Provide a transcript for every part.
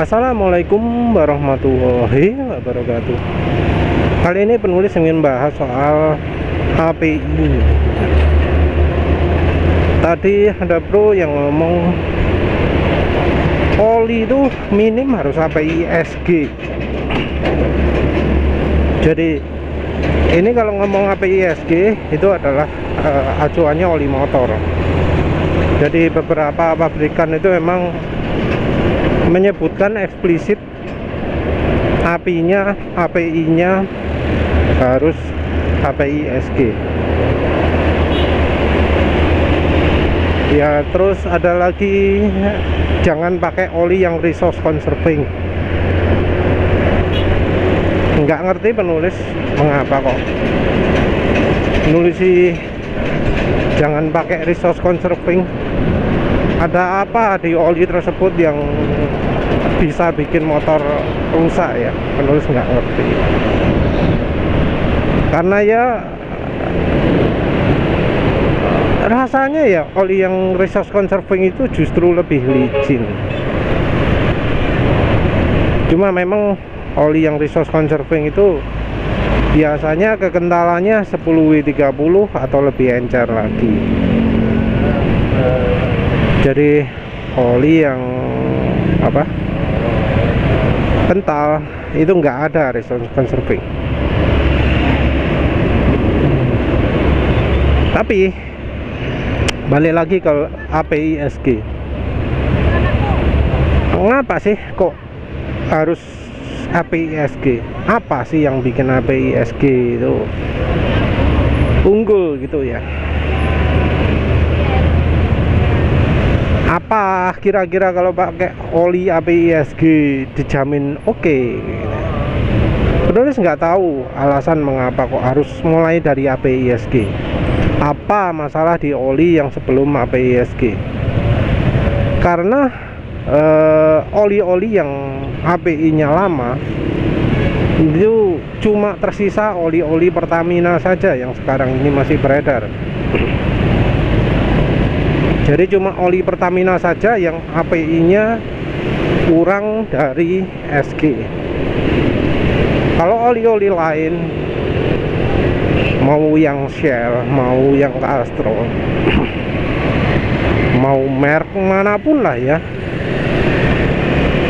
Assalamualaikum warahmatullahi wabarakatuh. Kali ini penulis ingin bahas soal API. Tadi ada bro yang ngomong oli itu minim harus API SG. Jadi ini kalau ngomong API SG itu adalah acuannya oli motor. Jadi beberapa pabrikan itu memang menyebutkan eksplisit API-nya harus API SG. Ya, terus ada lagi jangan pakai oli yang resource conserving. Nggak ngerti penulis mengapa kok menulis sih jangan pakai resource conserving. Ada apa di oli tersebut yang bisa bikin motor rusak ya? Penulis nggak ngerti. Karena ya rasanya ya oli yang resource conserving itu justru lebih licin. Cuma memang oli yang resource conserving itu biasanya kekentalannya 10W30 atau lebih encer lagi. Jadi oli yang kental itu nggak ada resource conserving. Tapi balik lagi ke API SG. Mengapa sih kok harus API SG? Apa sih yang bikin API SG itu unggul gitu ya? Apa kira-kira kalau pakai oli API SG dijamin oke? Penulis nggak tahu alasan mengapa kok harus mulai dari API SG. Apa masalah di oli yang sebelum API SG? Karena oli-oli yang API-nya lama itu cuma tersisa oli-oli Pertamina saja yang sekarang ini masih beredar. Jadi cuma oli Pertamina saja yang API-nya kurang dari SG. Kalau oli-oli lain, mau yang Shell, mau yang Castrol, mau merek manapun lah ya,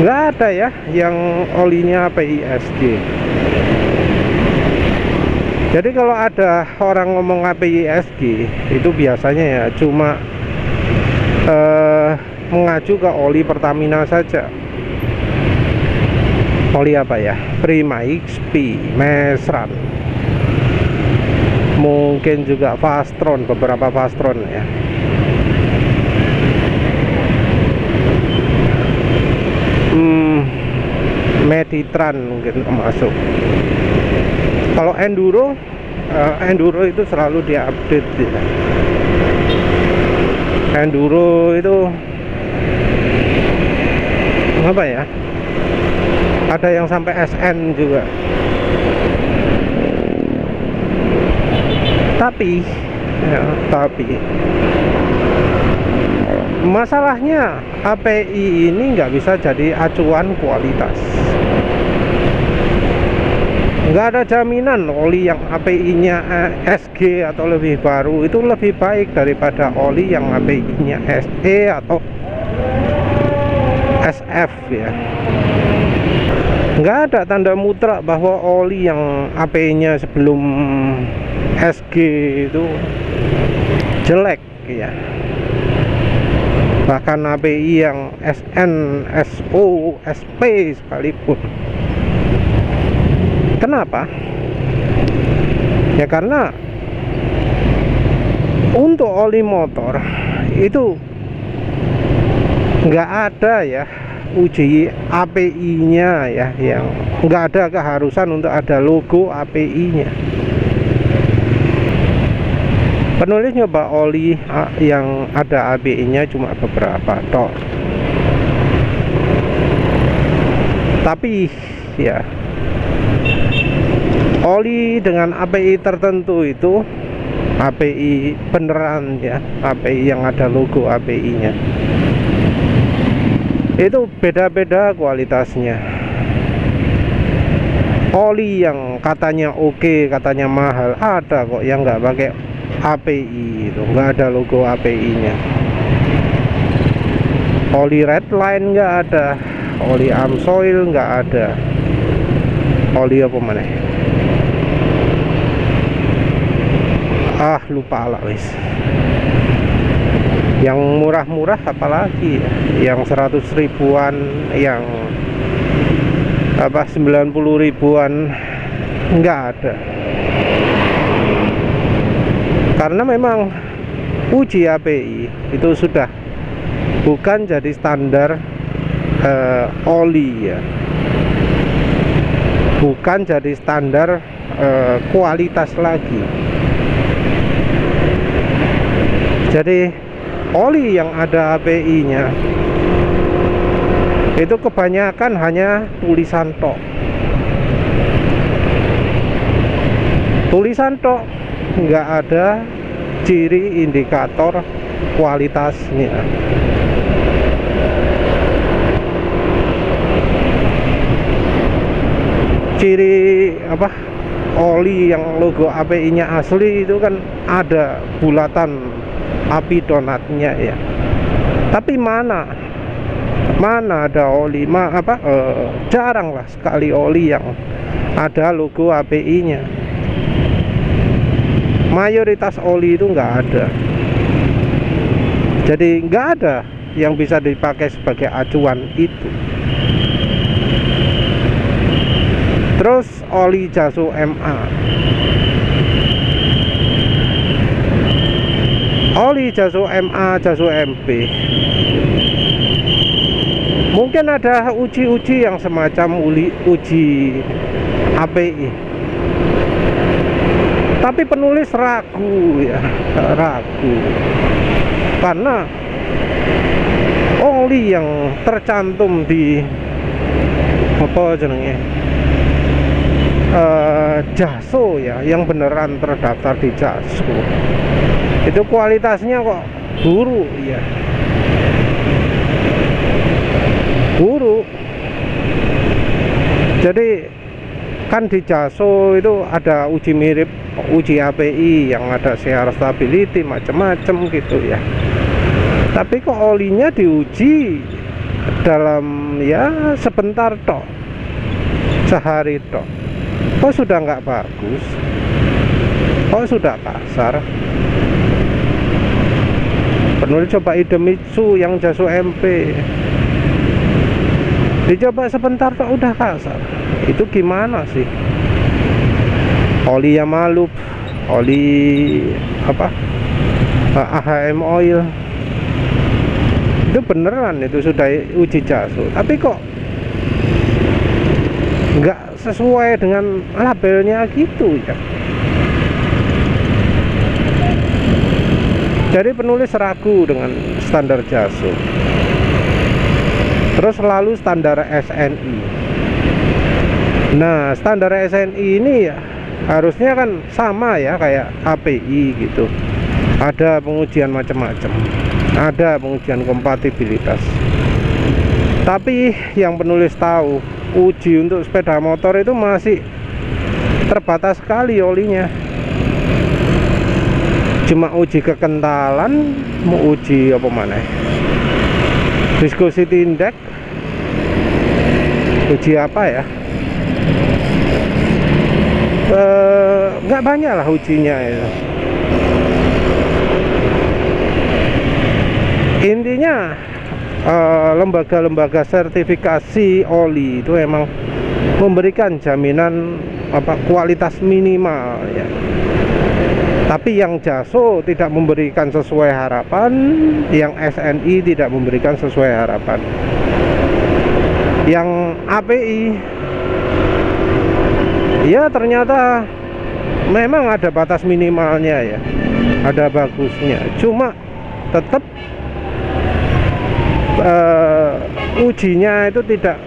nggak ada ya yang olinya API SG. Jadi kalau ada orang ngomong API SG itu biasanya ya cuma mengacu ke oli Pertamina saja. Oli apa ya? Prima XP, Mesran, mungkin juga Fastron, beberapa Fastron ya. Meditran mungkin masuk. Kalau Enduro itu selalu diupdate ya. Enduro itu apa ya? Ada yang sampai SN juga. Tapi masalahnya API ini nggak bisa jadi acuan kualitas. Nggak ada jaminan oli yang API-nya SG atau lebih baru itu lebih baik daripada oli yang API-nya SE atau SF ya. Nggak ada tanda mutlak bahwa oli yang API-nya sebelum SG itu jelek ya. Bahkan API yang SN, SO, SP sekalipun. Kenapa? Ya karena untuk oli motor itu nggak ada ya uji API-nya ya, yang nggak ada keharusan untuk ada logo API-nya. Penulis nyoba oli yang ada API-nya cuma beberapa tok. Tapi ya oli dengan API tertentu itu API beneran ya, API yang ada logo API-nya Itu beda-beda kualitasnya. Oli yang katanya oke, katanya mahal, ada kok yang nggak pakai API, itu nggak ada logo API-nya. Oli Redline nggak ada, oli Amsoil nggak ada, oli apa mana? Lupa lah wis. Yang murah-murah apalagi ya? Yang 100 ribuan, yang 90 ribuan nggak ada. Karena memang uji API itu sudah bukan jadi standar oli ya, bukan jadi standar kualitas lagi. Jadi oli yang ada API-nya itu kebanyakan hanya tulisan tok. Tulisan tok, nggak ada ciri indikator kualitasnya. Ciri apa? Oli yang logo API-nya asli itu kan ada bulatan api donatnya ya. Tapi mana ada oli jarang lah sekali oli yang ada logo API-nya. Mayoritas oli itu nggak ada. Jadi nggak ada yang bisa dipakai sebagai acuan itu. Terus oli Jaso MA, oli Jaso MA, Jaso MP, mungkin ada uji-uji yang semacam uji API, tapi penulis ragu ya, ragu karena oli yang tercantum di apa jenenge Jaso ya, yang beneran terdaftar di Jaso, itu kualitasnya kok buruk ya, buruk. Jadi kan di Jaso itu ada uji mirip uji API yang ada share stability macam-macam gitu ya. Tapi kok olinya diuji dalam ya sebentar tok, sehari tok, kok sudah nggak bagus, kok sudah kasar. Penulis coba Idemitsu yang Jaso MP, dicoba sebentar kok udah kasar. Itu gimana sih? Oli Yamalub, oli apa, AHM Oil, itu beneran itu sudah uji Jaso, tapi kok nggak sesuai dengan labelnya gitu ya. Jadi penulis ragu dengan standar Jaso. Terus lalu standar SNI. Nah, standar SNI ini ya harusnya kan sama ya kayak API gitu. Ada pengujian macam-macam, ada pengujian kompatibilitas. Tapi yang penulis tahu, uji untuk sepeda motor itu masih terbatas sekali olinya. Cuma uji kekentalan, mau uji apa mana? Viscosity index, uji apa ya? Nggak banyak lah ujinya ya. Intinya lembaga-lembaga sertifikasi oli itu emang memberikan jaminan kualitas minimal ya. Tapi yang Jaso tidak memberikan sesuai harapan, yang SNI tidak memberikan sesuai harapan. Yang API ya ternyata memang ada batas minimalnya ya, ada bagusnya, cuma tetap ujinya itu tidak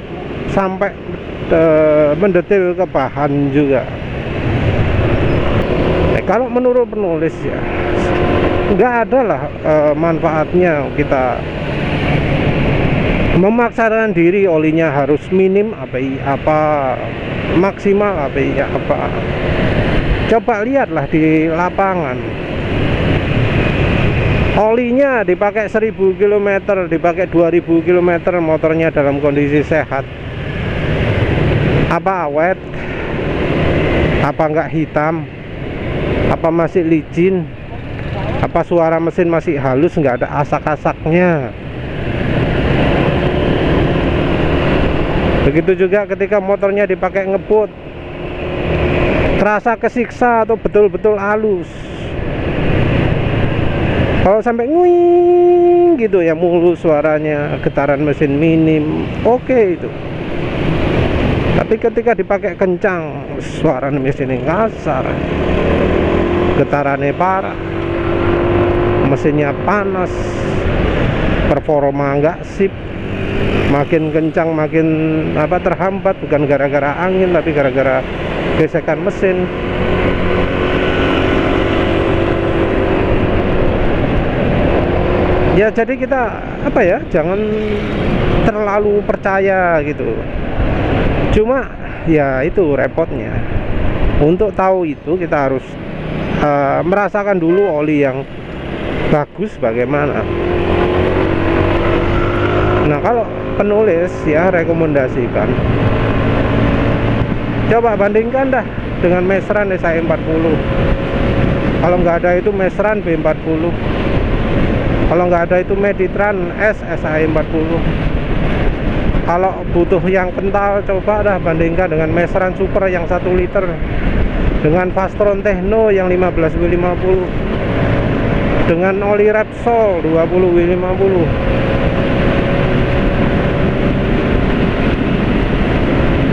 sampai mendetil ke bahan juga. Kalau menurut penulis ya nggak ada lah manfaatnya kita memaksakan diri olinya harus minim apa maksimal apa. Coba lihatlah di lapangan, olinya dipakai 1000 km, dipakai 2000 km, motornya dalam kondisi sehat. Apa awet? Apa enggak hitam? Apa masih licin? Apa suara mesin masih halus, enggak ada asak-asaknya? Begitu juga ketika motornya dipakai ngebut, terasa kesiksa atau betul-betul halus. Kalau sampai nguing gitu ya, mulus suaranya, getaran mesin minim, oke itu. Tapi ketika dipakai kencang, suara mesin ini kasar, getarannya parah, mesinnya panas, performa nggak sip, makin kencang makin terhambat, bukan gara-gara angin tapi gara-gara gesekan mesin. Ya jadi kita jangan terlalu percaya gitu. Cuma ya itu repotnya. Untuk tahu itu kita harus merasakan dulu oli yang bagus bagaimana. Nah kalau penulis ya rekomendasikan, coba bandingkan dah dengan Mesran SAE40. Kalau nggak ada itu Mesran B40. Kalau nggak ada itu Meditran S SAE40. Kalau butuh yang kental, coba dah bandingkan dengan Mesran Super yang 1 liter, dengan Fastron Techno yang 15W50, dengan oli Repsol 20W50.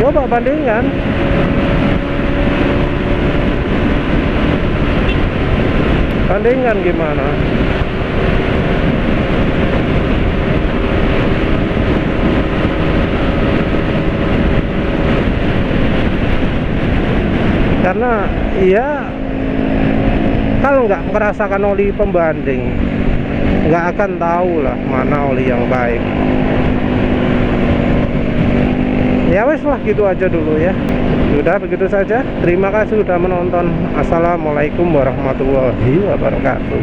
Coba bandingkan. Bandingkan gimana? Karena ya kalau nggak merasakan oli pembanding, nggak akan tahu lah mana oli yang baik. Ya wes lah, gitu aja dulu ya. Sudah begitu saja. Terima kasih sudah menonton. Assalamualaikum warahmatullahi wabarakatuh.